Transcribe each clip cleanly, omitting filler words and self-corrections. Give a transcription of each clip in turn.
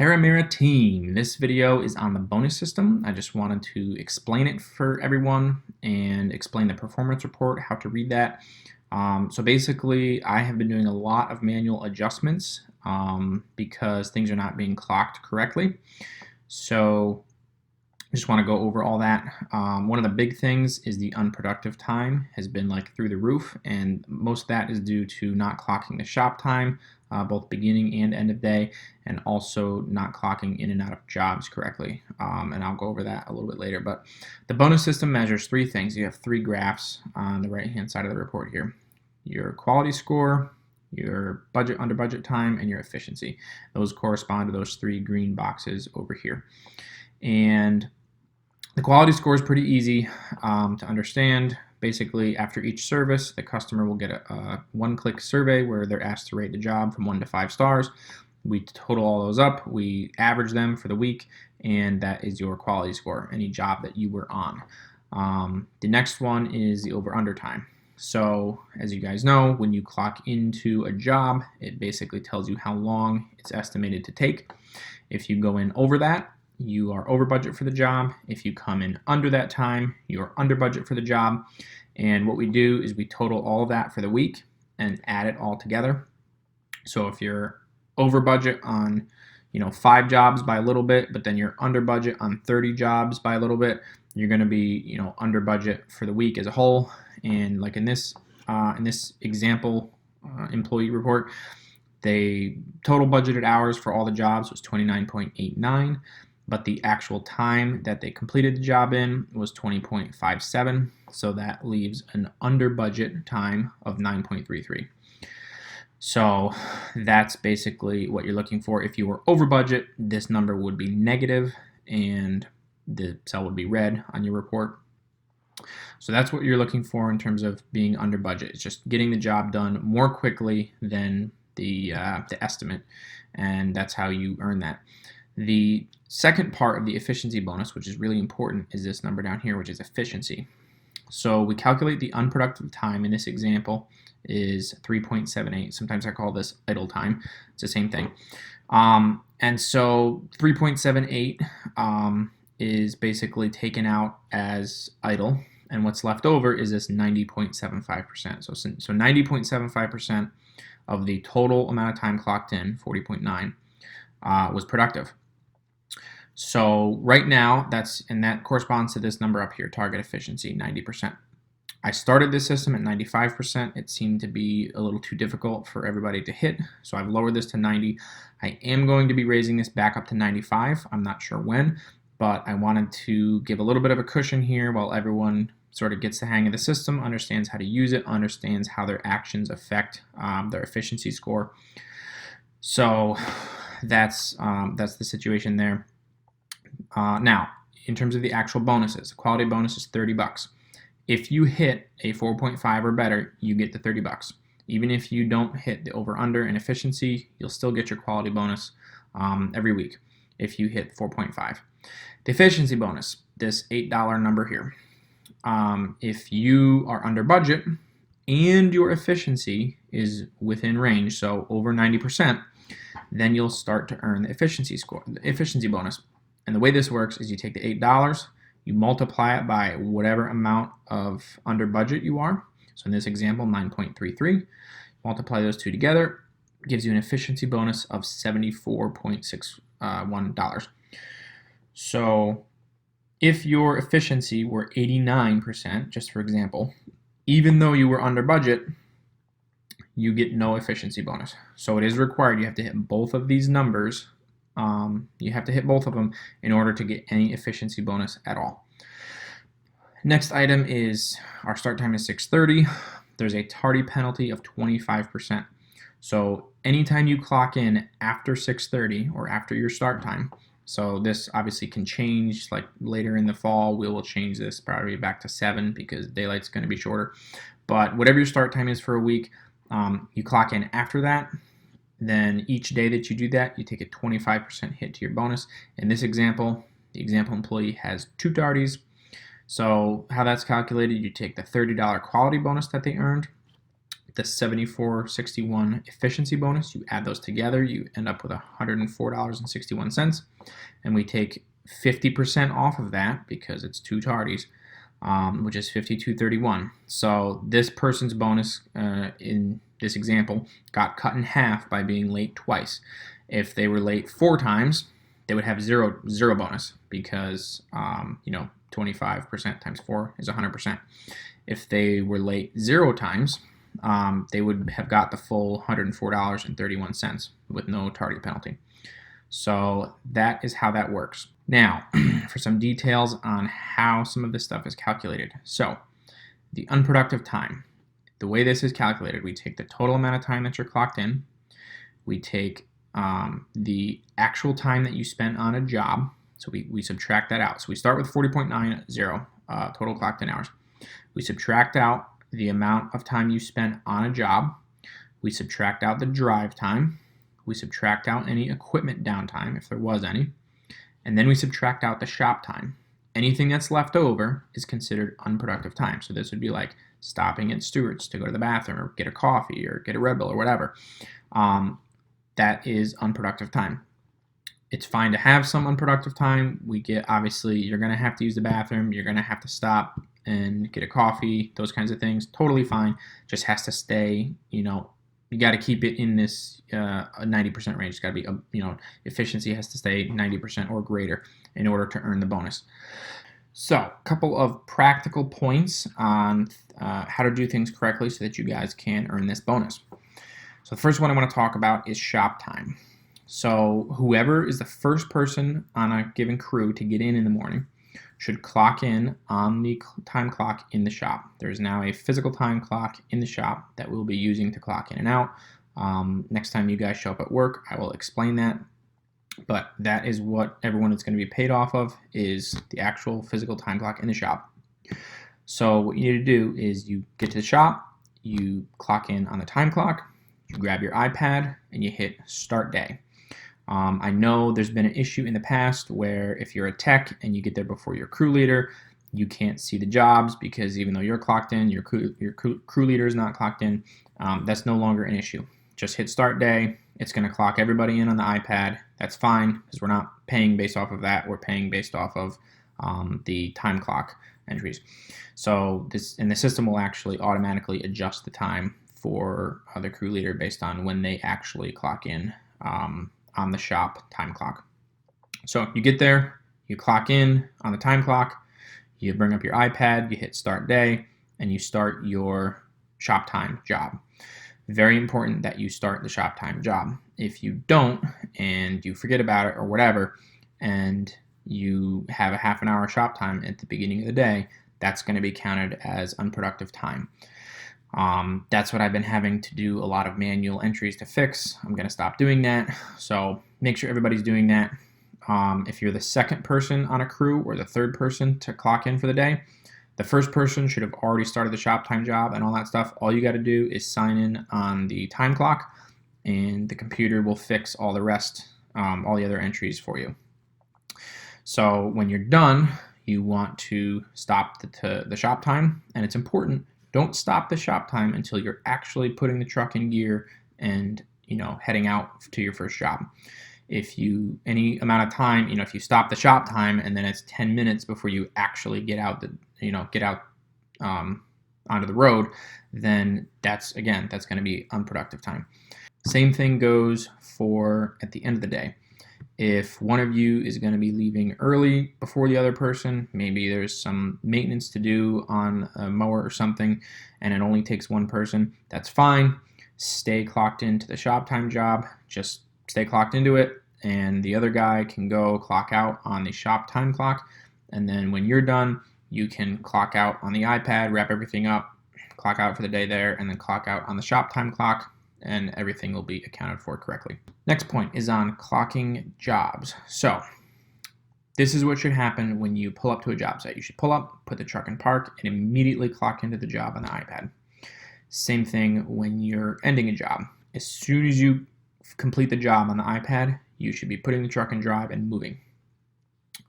Terramera team. This video is on the bonus system. I just wanted to explain it for everyone and explain the performance report, how to read that. So basically, I have been doing a lot of manual adjustments because things are not being clocked correctly. So I just want to go over all that. One of the big things is the unproductive time has been like through the roof, and most of that is due to not clocking the shop time, both beginning and end of day, and also not clocking in and out of jobs correctly. And I'll go over that a little bit later. But the bonus system measures three things. You have three graphs on the right-hand side of the report here: your quality score, your budget, under budget time, and your efficiency. Those correspond to those three green boxes over here. And the quality score is pretty easy to understand. Basically, after each service, the customer will get a one-click survey where they're asked to rate the job from 1 to 5 stars. We total all those up, we average them for the week, and that is your quality score, any job that you were on. The next one is the over-under time. So, as you guys know, when you clock into a job, it basically tells you how long it's estimated to take. If you go in over that, you are over budget for the job. If you come in under that time, you're under budget for the job. And what we do is we total all of that for the week and add it all together. So if you're over budget on 5 jobs by a little bit, but then you're under budget on 30 jobs by a little bit, you're going to be under budget for the week as a whole. And like in this example employee report, they total budgeted hours for all the jobs was 29.89. but the actual time that they completed the job in was 20.57, so that leaves an under budget time of 9.33. So that's basically what you're looking for. If you were over budget, this number would be negative and the cell would be red on your report. So that's what you're looking for in terms of being under budget. It's just getting the job done more quickly than the estimate, and that's how you earn that. The second part of the efficiency bonus, which is really important, is this number down here, which is efficiency. So we calculate the unproductive time. In this example is 3.78. Sometimes I call this idle time. It's the same thing. And so 3.78 is basically taken out as idle, and what's left over is this 90.75%. So 90.75% of the total amount of time clocked in, 40.9, was productive. So right now, that corresponds to this number up here, target efficiency, 90%. I started this system at 95%. It seemed to be a little too difficult for everybody to hit, so I've lowered this to 90. I am going to be raising this back up to 95. I'm not sure when, but I wanted to give a little bit of a cushion here while everyone sort of gets the hang of the system, understands how to use it, understands how their actions affect their efficiency score. So that's the situation there. Now, in terms of the actual bonuses, the quality bonus is $30. If you hit a 4.5 or better, you get the $30. Even if you don't hit the over-under in efficiency, you'll still get your quality bonus every week if you hit 4.5. The efficiency bonus, this $8 number here, if you are under budget and your efficiency is within range, so over 90%, then you'll start to earn the efficiency score, the efficiency bonus. And the way this works is you take the $8, you multiply it by whatever amount of under budget you are. So in this example, 9.33. Multiply those two together, gives you an efficiency bonus of $74.61. So if your efficiency were 89%, just for example, even though you were under budget, you get no efficiency bonus. So it is required. You have to hit both of these numbers. You have to hit both of them in order to get any efficiency bonus at all. Next item is our start time is 6:30. There's a tardy penalty of 25%. So anytime you clock in after 6:30 or after your start time, so this obviously can change, like later in the fall, we will change this probably back to 7 because daylight's going to be shorter. But whatever your start time is for a week, you clock in after that. Then each day that you do that, you take a 25% hit to your bonus. In this example, the example employee has 2 tardies. So how that's calculated, you take the $30 quality bonus that they earned, the 74.61 efficiency bonus. You add those together, you end up with $104.61, and we take 50% off of that because it's two tardies, which is $52.31. So this person's bonus in this example got cut in half by being late twice. If they were late 4 times, they would have zero bonus because 25% times 4 is 100%. If they were late 0 times, they would have got the full $104.31 with no tardy penalty. So that is how that works. Now, for some details on how some of this stuff is calculated. So, the unproductive time. The way this is calculated, we take the total amount of time that you're clocked in. We take the actual time that you spent on a job. So we subtract that out. So we start with 40.90 total clocked in hours. We subtract out the amount of time you spent on a job. We subtract out the drive time. We subtract out any equipment downtime, if there was any. And then we subtract out the shop time. Anything that's left over is considered unproductive time. So this would be like stopping at Stewart's to go to the bathroom or get a coffee or get a Red Bull or whatever. That is unproductive time. It's fine to have some unproductive time. Obviously, you're going to have to use the bathroom. You're going to have to stop and get a coffee, those kinds of things. Totally fine. Just has to stay, you got to keep it in this 90% range. It's got to be, efficiency has to stay 90% or greater in order to earn the bonus. So, a couple of practical points on how to do things correctly so that you guys can earn this bonus. So the first one I want to talk about is shop time. So whoever is the first person on a given crew to get in the morning should clock in on the time clock in the shop. There's now a physical time clock in the shop that we'll be using to clock in and out. Next time you guys show up at work, I will explain that. But that is what everyone is going to be paid off of, is the actual physical time clock in the shop. So what you need to do is you get to the shop, you clock in on the time clock, you grab your iPad, and you hit start day. I know there's been an issue in the past where if you're a tech and you get there before your crew leader, you can't see the jobs because even though you're clocked in, your crew leader is not clocked in. That's no longer an issue. Just hit start day. It's going to clock everybody in on the iPad. That's fine because we're not paying based off of that. We're paying based off of the time clock entries. So the system will actually automatically adjust the time for the crew leader based on when they actually clock in on the shop time clock. So you get there, you clock in on the time clock, you bring up your iPad, you hit start day, and you start your shop time job. Very important that you start the shop time job. If you don't and you forget about it or whatever, and you have a half an hour shop time at the beginning of the day, that's going to be counted as unproductive time. That's what I've been having to do a lot of manual entries to fix. I'm going to stop doing that. So make sure everybody's doing that. If you're the second person on a crew or the third person to clock in for the day, the first person should have already started the shop time job and all that stuff. All you got to do is sign in on the time clock and the computer will fix all the rest, all the other entries for you. So when you're done, you want to stop the shop time, and it's important. Don't stop the shop time until you're actually putting the truck in gear and heading out to your first job. If any amount of time, if you stop the shop time and then it's 10 minutes before you actually get out onto the road, then that's going to be unproductive time. Same thing goes for at the end of the day. If one of you is going to be leaving early before the other person, maybe there's some maintenance to do on a mower or something, and it only takes one person, that's fine. Stay clocked into the shop time job. Just stay clocked into it, and the other guy can go clock out on the shop time clock. And then when you're done, you can clock out on the iPad, wrap everything up, clock out for the day there, and then clock out on the shop time clock, and everything will be accounted for correctly. Next point is on clocking jobs. So this is what should happen when you pull up to a job site. You should pull up, put the truck in park, and immediately clock into the job on the iPad. Same thing when you're ending a job. As soon as you complete the job on the iPad, you should be putting the truck in drive and moving.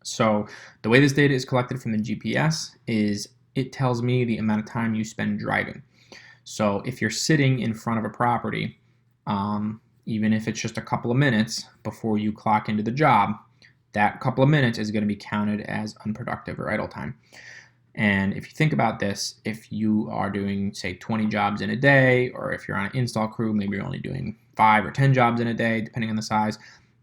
So the way this data is collected from the GPS is it tells me the amount of time you spend driving. So if you're sitting in front of a property, even if it's just a couple of minutes before you clock into the job, that couple of minutes is going to be counted as unproductive or idle time. And if you think about this, if you are doing, say, 20 jobs in a day, or if you're on an install crew, maybe you're only doing 5 or 10 jobs in a day, depending on the size.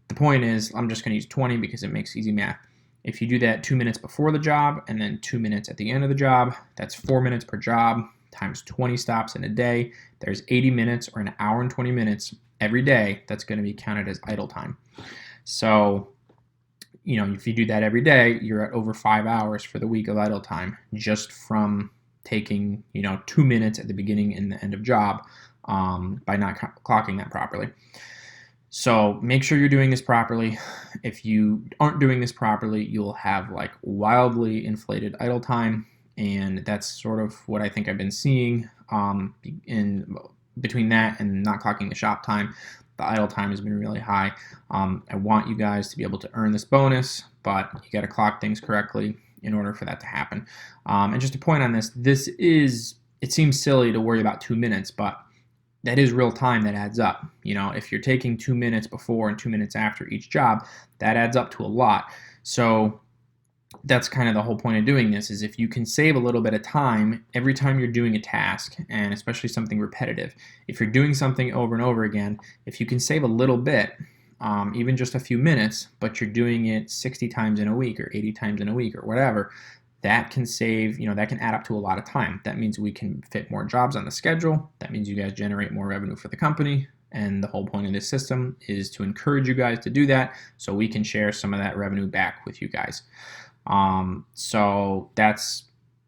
The point is, I'm just going to use 20 because it makes easy math. If you do that 2 minutes before the job and then 2 minutes at the end of the job, that's 4 minutes per job times 20 stops in a day. There's 80 minutes or an hour and 20 minutes every day that's going to be counted as idle time. So, if you do that every day, you're at over 5 hours for the week of idle time just from taking, 2 minutes at the beginning and the end of job by not clocking that properly. So make sure you're doing this properly. If you aren't doing this properly, you'll have like wildly inflated idle time, and that's sort of what I think I've been seeing in between that and not clocking the shop time. The idle time has been really high. I want you guys to be able to earn this bonus, but you got to clock things correctly in order for that to happen. And just a point on this, it seems silly to worry about 2 minutes, but that is real time that adds up. If you're taking 2 minutes before and 2 minutes after each job, that adds up to a lot. So that's kind of the whole point of doing this, is if you can save a little bit of time every time you're doing a task, and especially something repetitive. If you're doing something over and over again, if you can save a little bit, even just a few minutes, but you're doing it 60 times in a week or 80 times in a week or whatever, that can save, that can add up to a lot of time. That means we can fit more jobs on the schedule. That means you guys generate more revenue for the company. And the whole point of this system is to encourage you guys to do that so we can share some of that revenue back with you guys. So that's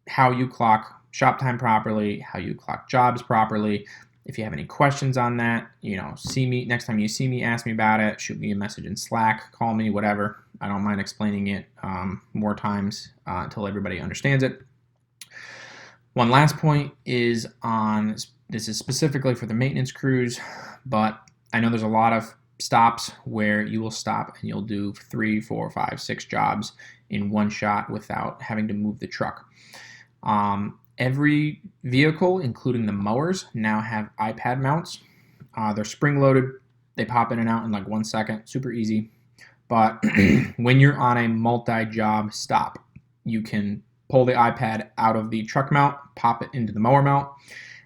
how you clock shop time properly, how you clock jobs properly. If you have any questions on that, see me next time you see me, ask me about it, shoot me a message in Slack, call me, whatever. I don't mind explaining it more times until everybody understands it. One last point is this is specifically for the maintenance crews, but I know there's a lot of stops where you will stop and you'll do 3, 4, 5, 6 jobs in one shot without having to move the truck. Every vehicle, including the mowers, now have iPad mounts. They're spring-loaded. They pop in and out in like 1 second. Super easy. But when you're on a multi-job stop, you can pull the iPad out of the truck mount, pop it into the mower mount,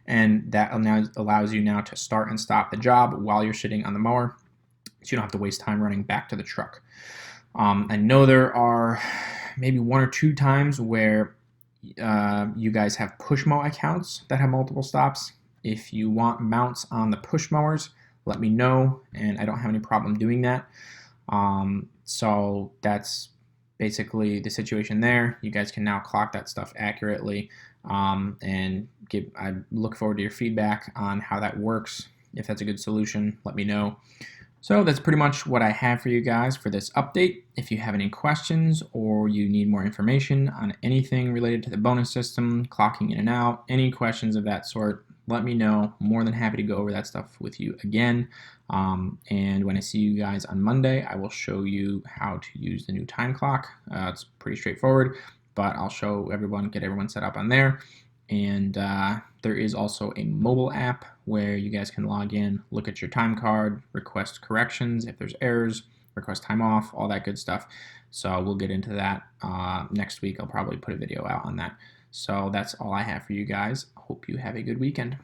and that now allows you now to start and stop the job while you're sitting on the mower, so you don't have to waste time running back to the truck. I know there are maybe 1 or 2 times where you guys have push mow accounts that have multiple stops. If you want mounts on the push mowers, let me know, and I don't have any problem doing that. So that's basically the situation there. You guys can now clock that stuff accurately, and I look forward to your feedback on how that works. If that's a good solution, let me know. So that's pretty much what I have for you guys for this update. If you have any questions or you need more information on anything related to the bonus system, clocking in and out, any questions of that sort, let me know. More than happy to go over that stuff with you again. And when I see you guys on Monday, I will show you how to use the new time clock. It's pretty straightforward, but I'll get everyone set up on there. And there is also a mobile app where you guys can log in, look at your time card, request corrections if there's errors, request time off, all that good stuff. So we'll get into that next week. I'll probably put a video out on that. So that's all I have for you guys. Hope you have a good weekend.